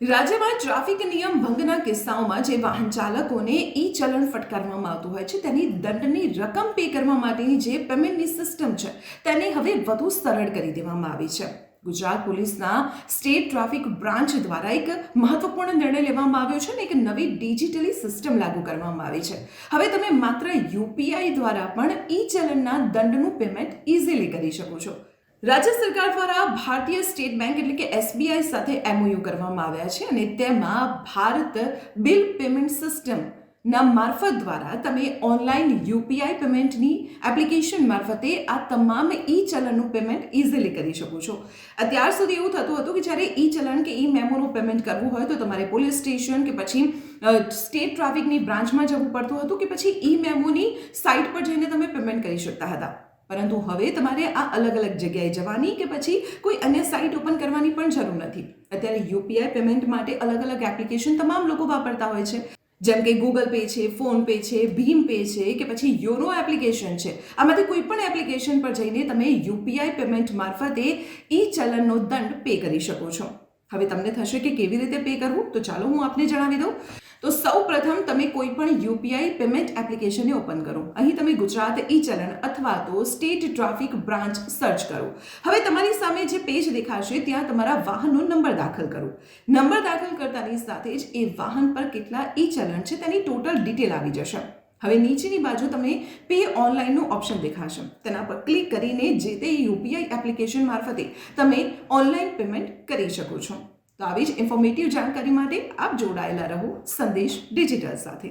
રાજ્યમાં ટ્રાફિક નિયમ ભંગના કિસ્સાઓમાં જે વાહન ચાલકોને ઈ ચલણ ફટકારવામાં આવતું હોય છે તેની દંડની રકમ પે કરવા માટેની જે પેમેન્ટની સિસ્ટમ છે તેને હવે વધુ સરળ કરી દેવામાં આવી છે. ગુજરાત પોલીસના સ્ટેટ ટ્રાફિક બ્રાન્ચ દ્વારા એક મહત્વપૂર્ણ નિર્ણય લેવામાં આવ્યો છે અને એક નવી ડિજિટલી સિસ્ટમ લાગુ કરવામાં આવી છે. હવે તમે માત્ર યુપીઆઈ દ્વારા પણ ઈ ચલણના દંડનું પેમેન્ટ ઇઝીલી કરી શકો છો. રાજ્ય સરકાર દ્વારા ભારતીય સ્ટેટ બેંક એટલે કે એસબીઆઈ સાથે એમઓયુ કરવામાં આવ્યા છે અને તેમાં ભારત બિલ પેમેન્ટ સિસ્ટમ ના મારફત દ્વારા તમે ઓનલાઈન યુપીઆઈ પેમેન્ટની એપ્લિકેશન મારફતે આ તમામ ઈ ચલણનું પેમેન્ટ ઇઝીલી કરી શકો છો. અત્યાર સુધી એવું થતું હતું કે જ્યારે ઈ ચલણ કે ઈ મેમોનું પેમેન્ટ કરવું હોય તો તમારે પોલીસ સ્ટેશન કે પછી સ્ટેટ ટ્રાફિકની બ્રાન્ચમાં જવું પડતું હતું કે પછી ઈ મેમોની સાઇટ પર જઈને તમે પેમેન્ટ કરી શકતા હતા. પરંતુ હવે તમારે આ અલગ અલગ જગ્યાએ જવાની કે પછી કોઈ અન્ય સાઇટ ઓપન કરવાની પણ જરૂર નથી. અત્યારે યુપીઆઈ પેમેન્ટ માટે અલગ અલગ એપ્લિકેશન તમામ લોકો વાપરતા હોય છે, જેમ કે ગૂગલ પે છે, ફોન પે છે, ભીમ પે છે કે પછી યોનો એપ્લિકેશન છે. આમાંથી કોઈ પણ એપ્લિકેશન પર જઈને તમે યુપીઆઈ પેમેન્ટ મારફતે ઈ ચલણનો દંડ પે કરી શકો છો. હવે તમને થશે કે કેવી રીતે પે કરવું, તો ચાલો હું આપને જણાવી દઉં. તો સૌ પ્રથમ તમે કોઈ પણ યુપીઆઈ પેમેન્ટ એપ્લિકેશનને ઓપન કરો. અહીં તમે ગુજરાત ઈ ચલણ અથવા તો સ્ટેટ ટ્રાફિક બ્રાન્ચ સર્ચ કરો. હવે તમારી સામે જે પેજ દેખાશે ત્યાં તમારા વાહનનો નંબર દાખલ કરો. નંબર દાખલ કરતાની સાથે જ એ વાહન પર કેટલા ઈ ચલણ છે તેની ટોટલ ડિટેલ આવી જશે. હવે નીચેની બાજુ તમે પે ઓનલાઈનનું ઓપ્શન દેખાશે. તેના પર ક્લિક કરીને જે તે યુપીઆઈ એપ્લિકેશન મારફતે તમે ઓનલાઈન પેમેન્ટ કરી શકો છો. તો આવી જ ઇન્ફોર્મેટિવ જાણકારી માટે આપ જોડાયેલા રહો સંદેશ ડિજિટલ સાથે.